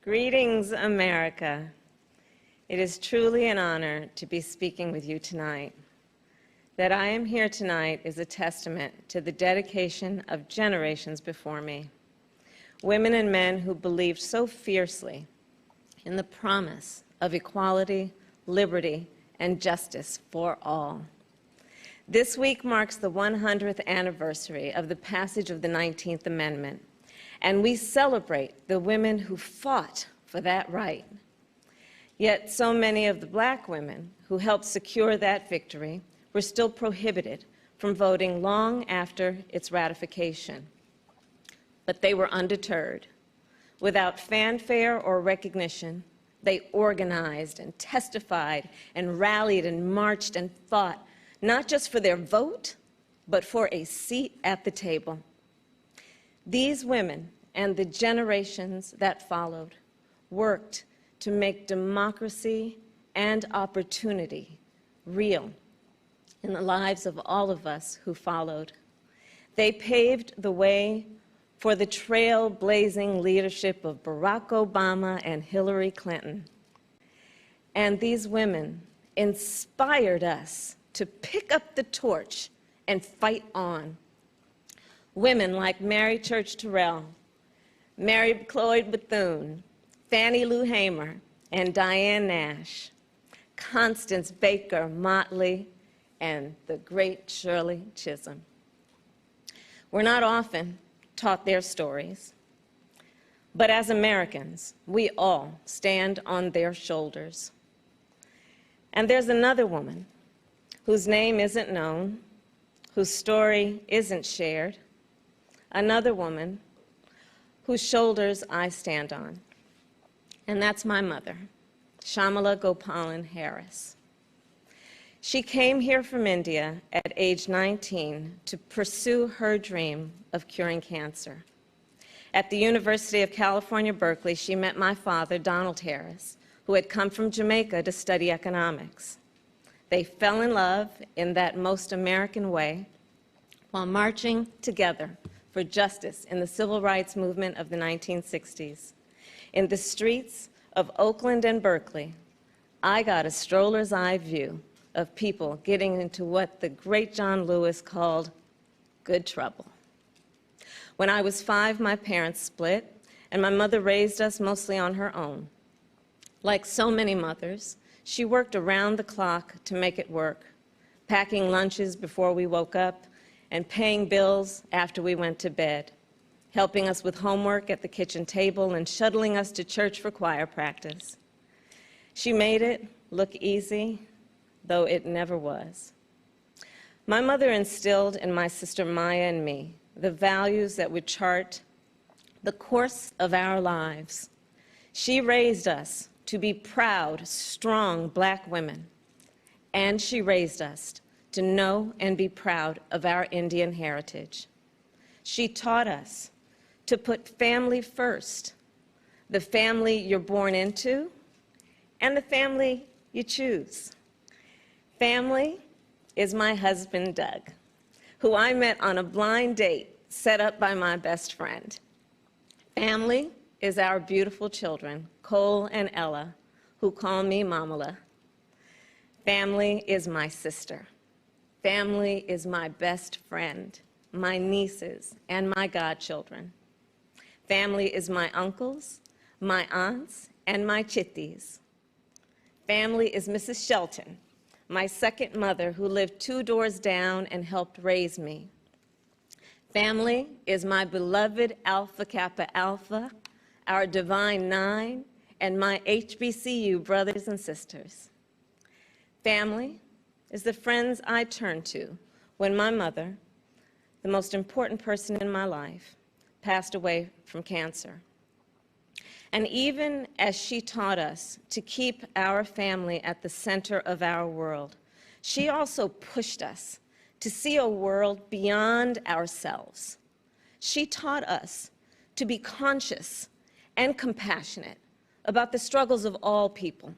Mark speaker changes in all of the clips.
Speaker 1: Greetings, America. It is truly an honor to be speaking with you tonight. That I am here tonight is a testament to the dedication of generations before me, women and men who believed so fiercely in the promise of equality, liberty, and justice for all. This week marks the 100th anniversary of the passage of the 19th Amendment, and we celebrate the women who fought for that right. Yet so many of the black women who helped secure that victory were still prohibited from voting long after its ratification. But they were undeterred. Without fanfare or recognition, they organized and testified and rallied and marched and fought, not just for their vote, but for a seat at the table. These women and the generations that followed worked to make democracy and opportunity real in the lives of all of us who followed. They paved the way for the trailblazing leadership of Barack Obama and Hillary Clinton. And these women inspired us to pick up the torch and fight on. Women like Mary Church Terrell, Mary Cloyd Bethune, Fannie Lou Hamer, and Diane Nash, Constance Baker Motley, and the great Shirley Chisholm. We're not often taught their stories, but as Americans, we all stand on their shoulders. And there's another woman whose name isn't known, whose story isn't shared, another woman whose shoulders I stand on. And that's my mother, Kamala Harris. She came here from India at age 19 to pursue her dream of curing cancer. At the University of California, Berkeley, she met my father, Donald Harris, who had come from Jamaica to study economics. They fell in love in that most American way while marching together for justice in the civil rights movement of the 1960s. In the streets of Oakland and Berkeley, I got a stroller's eye view of people getting into what the great John Lewis called good trouble. When I was 5, my parents split, and my mother raised us mostly on her own. Like so many mothers, she worked around the clock to make it work, packing lunches before we woke up and paying bills after we went to bed, helping us with homework at the kitchen table and shuttling us to church for choir practice. She made it look easy, though it never was. My mother instilled in my sister Maya and me the values that would chart the course of our lives. She raised us to be proud, strong black women, and she raised us to know and be proud of our Indian heritage. She taught us to put family first, the family you're born into and the family you choose. Family is my husband, Doug, who I met on a blind date set up by my best friend. Family is our beautiful children, Cole and Ella, who call me Mamala. Family is my sister. Family is my best friend, my nieces, and my godchildren. Family is my uncles, my aunts, and my chitties. Family is Mrs. Shelton, my second mother who lived 2 doors down and helped raise me. Family is my beloved Alpha Kappa Alpha, our Divine Nine, and my HBCU brothers and sisters. Family is the friends I turn to when my mother, the most important person in my life, passed away from cancer. And even as she taught us to keep our family at the center of our world, she also pushed us to see a world beyond ourselves. She taught us to be conscious and compassionate about the struggles of all people,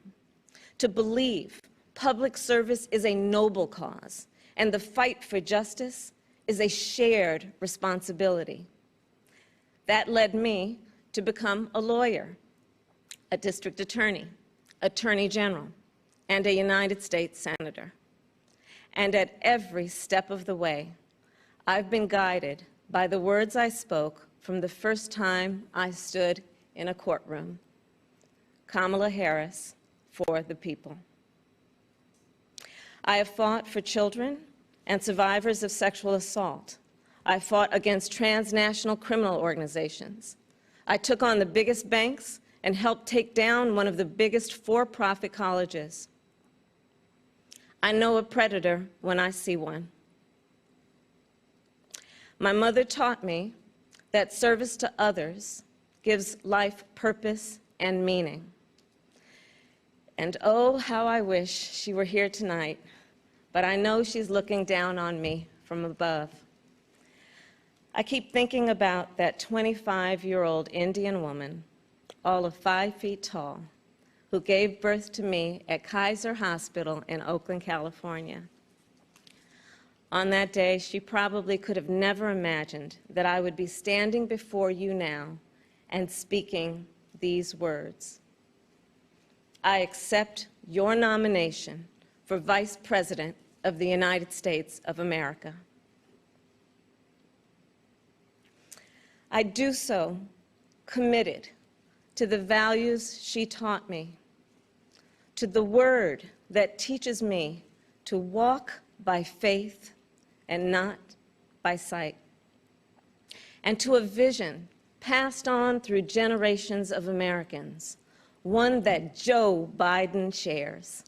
Speaker 1: to believe public service is a noble cause, and the fight for justice is a shared responsibility. That led me to become a lawyer. a district attorney, attorney general, and a United States senator. And at every step of the way, I've been guided by the words I spoke from the first time I stood in a courtroom. Kamala Harris, for the people. I have fought for children and survivors of sexual assault. I fought against transnational criminal organizations. I took on the biggest banks and helped take down one of the biggest for-profit colleges. I know a predator when I see one. My mother taught me that service to others gives life purpose and meaning. And oh, how I wish she were here tonight, but I know she's looking down on me from above. I keep thinking about that 25-year-old Indian woman, all of 5 feet tall, who gave birth to me at Kaiser Hospital in Oakland, California. On that day, she probably could have never imagined that I would be standing before you now and speaking these words. I accept your nomination for Vice President of the United States of America. I do so committed to the values she taught me, to the word that teaches me to walk by faith and not by sight, and to a vision passed on through generations of Americans, one that Joe Biden shares,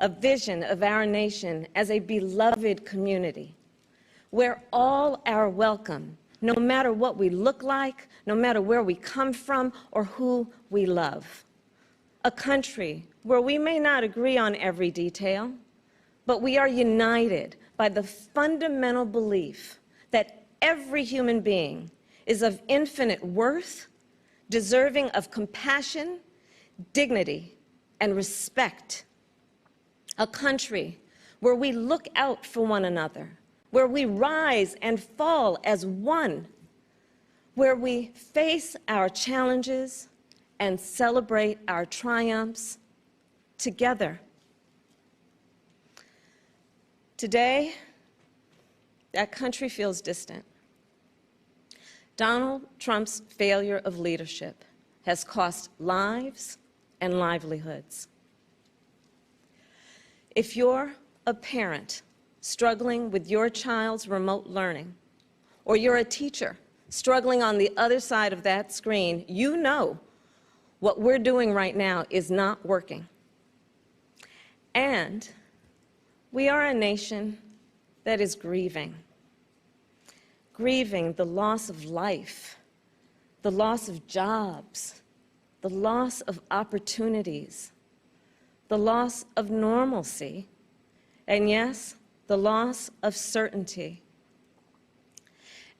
Speaker 1: a vision of our nation as a beloved community, where all are welcome, no matter what we look like, no matter where we come from, or who we love. A country where we may not agree on every detail, but we are united by the fundamental belief that every human being is of infinite worth, deserving of compassion, dignity, and respect. A country where we look out for one another, where we rise and fall as one, where we face our challenges and celebrate our triumphs together. Today, that country feels distant. Donald Trump's failure of leadership has cost lives and livelihoods. If you're a parent struggling with your child's remote learning, or you're a teacher struggling on the other side of that screen, you know what we're doing right now is not working. And we are a nation that is grieving the loss of life, the loss of jobs, the loss of opportunities, the loss of normalcy, and yes, the loss of certainty.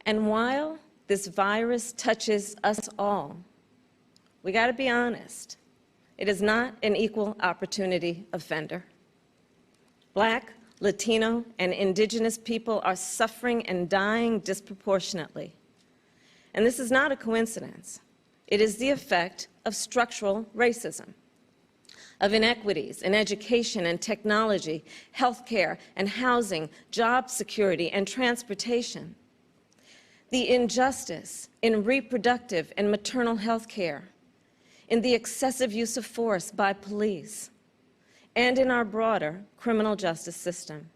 Speaker 1: And while this virus touches us all, we got to be honest, it is not an equal opportunity offender. Black, Latino, and Indigenous people are suffering and dying disproportionately. And this is not a coincidence. It is the effect of structural racism, of inequities in education and technology, healthcare and housing, job security and transportation, the injustice in reproductive and maternal health care, in the excessive use of force by police, and in our broader criminal justice system.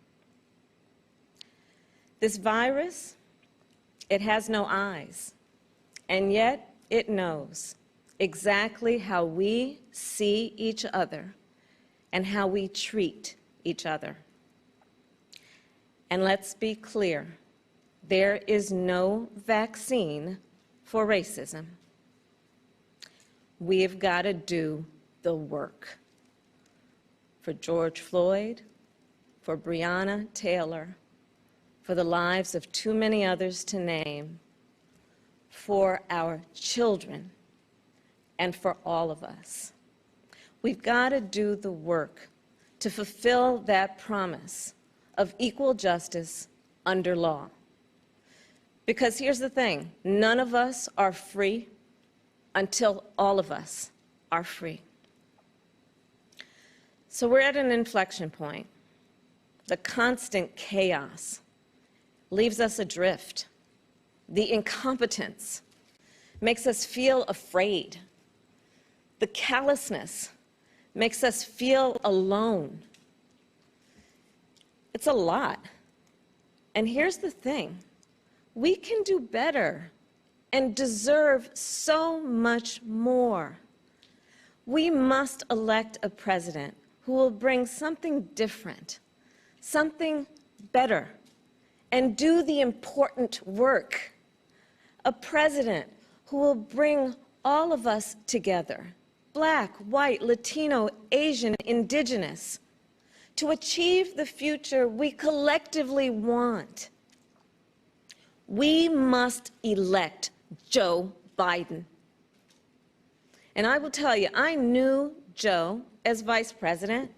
Speaker 1: This virus, it has no eyes, and yet it knows exactly how we see each other and how we treat each other. And let's be clear, there is no vaccine for racism. We've got to do the work. For George Floyd, for Breonna Taylor, for the lives of too many others to name, for our children, and for all of us. We've got to do the work to fulfill that promise of equal justice under law. Because here's the thing, none of us are free until all of us are free. So we're at an inflection point. The constant chaos leaves us adrift. The incompetence makes us feel afraid. The callousness makes us feel alone. It's a lot. And here's the thing. We can do better and deserve so much more. We must elect a president who will bring something different, something better, and do the important work. A president who will bring all of us together, Black, white, Latino, Asian, Indigenous, to achieve the future we collectively want. We must elect Joe Biden. And I will tell you, I knew Joe as vice president.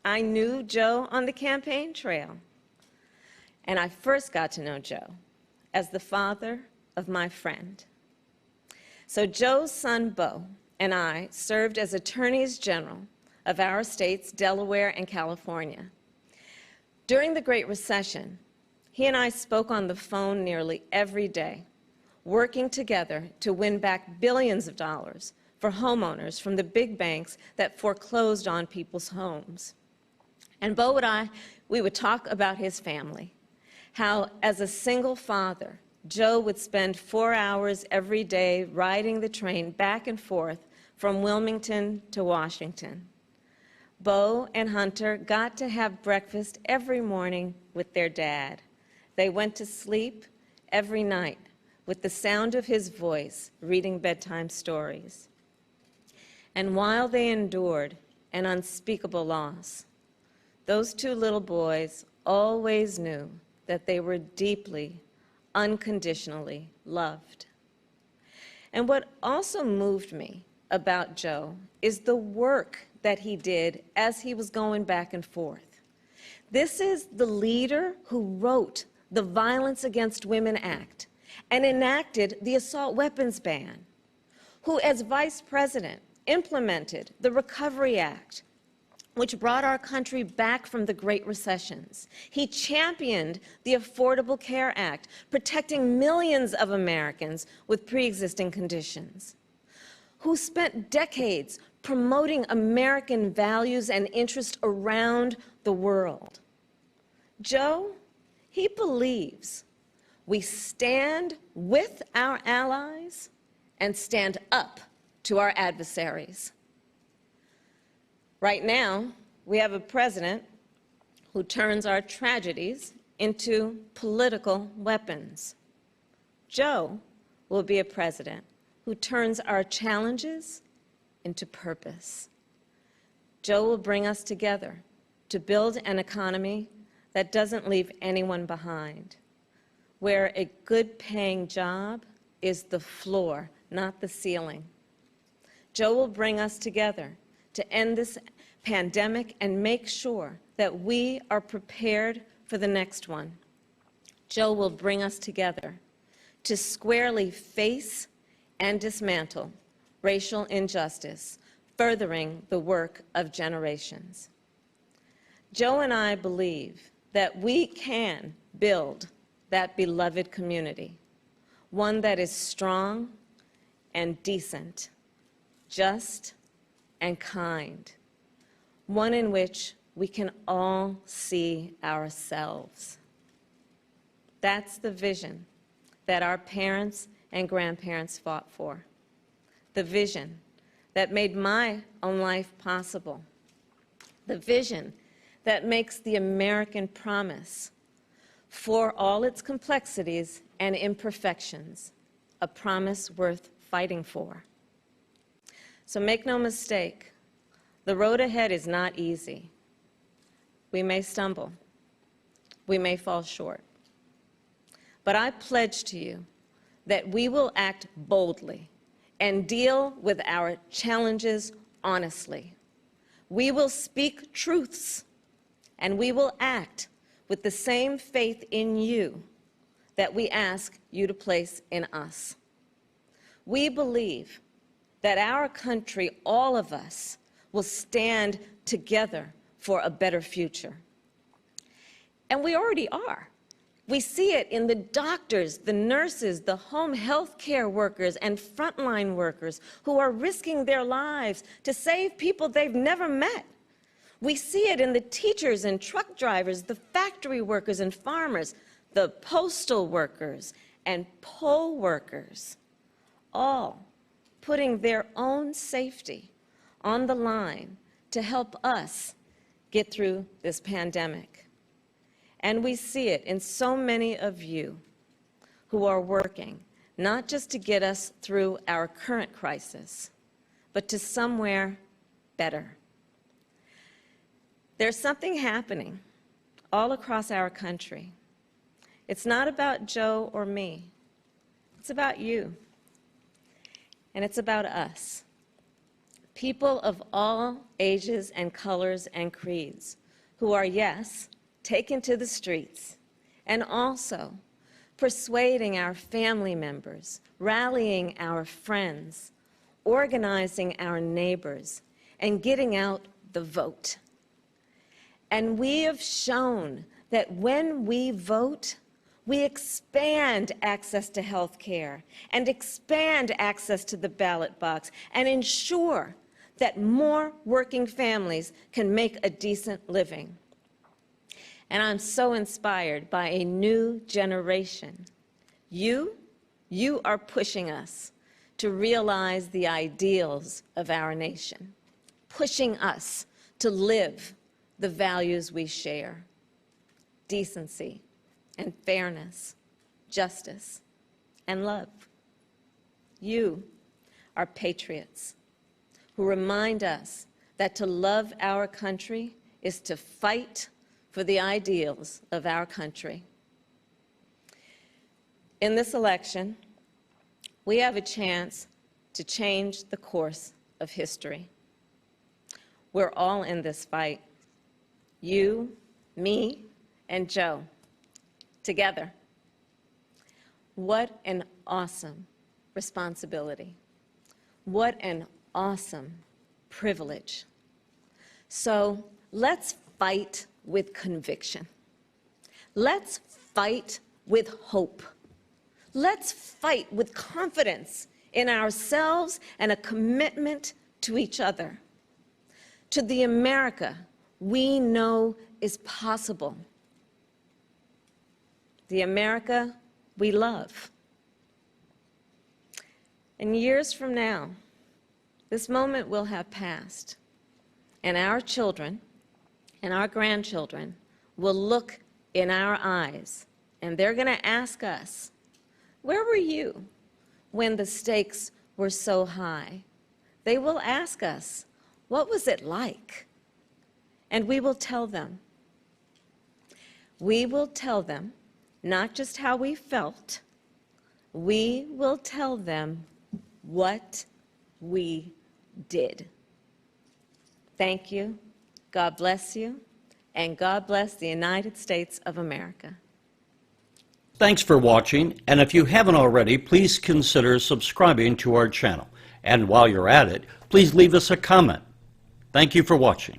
Speaker 1: I knew Joe on the campaign trail. And I first got to know Joe as the father of my friend. So Joe's son, Beau, and I served as attorneys general of our states, Delaware and California. During the Great Recession, he and I spoke on the phone nearly every day, working together to win back billions of dollars for homeowners from the big banks that foreclosed on people's homes. And Beau and I, we would talk about his family, how as a single father, Joe would spend 4 hours every day riding the train back and forth from Wilmington to Washington. Beau and Hunter got to have breakfast every morning with their dad. They went to sleep every night with the sound of his voice reading bedtime stories. And while they endured an unspeakable loss, those two little boys always knew that they were deeply, unconditionally loved. And what also moved me about Joe is the work that he did as he was going back and forth. This is the leader who wrote the Violence Against Women Act and enacted the assault weapons ban, who as vice president implemented the Recovery Act, which brought our country back from the Great Recessions. He championed the Affordable Care Act, protecting millions of Americans with pre-existing conditions, who spent decades promoting American values and interests around the world. Joe, he believes we stand with our allies and stand up to our adversaries. Right now, we have a president who turns our tragedies into political weapons. Joe will be a president who turns our challenges into purpose. Joe will bring us together to build an economy that doesn't leave anyone behind, where a good-paying job is the floor, not the ceiling. Joe will bring us together to end this pandemic and make sure that we are prepared for the next one. Joe will bring us together to squarely face and dismantle racial injustice, furthering the work of generations. Joe and I believe that we can build that beloved community, one that is strong and decent, just and kind, one in which we can all see ourselves. That's the vision that our parents and grandparents fought for, the vision that made my own life possible, the vision that makes the American promise, for all its complexities and imperfections, a promise worth fighting for. So make no mistake, the road ahead is not easy. We may stumble. We may fall short. But I pledge to you that we will act boldly and deal with our challenges honestly. We will speak truths, and we will act with the same faith in you that we ask you to place in us. We believe that our country, all of us, will stand together for a better future. And we already are. We see it in the doctors, the nurses, the home health care workers, and frontline workers who are risking their lives to save people they've never met. We see it in the teachers and truck drivers, the factory workers and farmers, the postal workers and poll workers, all putting their own safety on the line to help us get through this pandemic. And we see it in so many of you who are working, not just to get us through our current crisis, but to somewhere better. There's something happening all across our country. It's not about Joe or me. It's about you. And it's about us. People of all ages and colors and creeds who are, yes, taken to the streets, and also persuading our family members, rallying our friends, organizing our neighbors, and getting out the vote. And we have shown that when we vote, we expand access to health care and expand access to the ballot box and ensure that more working families can make a decent living. And I'm so inspired by a new generation. You are pushing us to realize the ideals of our nation, pushing us to live the values we share: decency and fairness, justice and love. You are patriots who remind us that to love our country is to fight for the ideals of our country. In this election, we have a chance to change the course of history. We're all in this fight. You, me, and Joe, together. What an awesome responsibility. What an awesome privilege. So let's fight with conviction. Let's fight with hope. Let's fight with confidence in ourselves and a commitment to each other, to the America we know is possible, the America we love. And years from now, this moment will have passed, and our children and our grandchildren will look in our eyes, and they're going to ask us, where were you when the stakes were so high? They will ask us, what was it like? And we will tell them. We will tell them not just how we felt, we will tell them what we did. Thank you. God bless you, and God bless the United States of America.
Speaker 2: Thanks for watching, and if you haven't already, please consider subscribing to our channel. And while you're at it, please leave us a comment. Thank you for watching.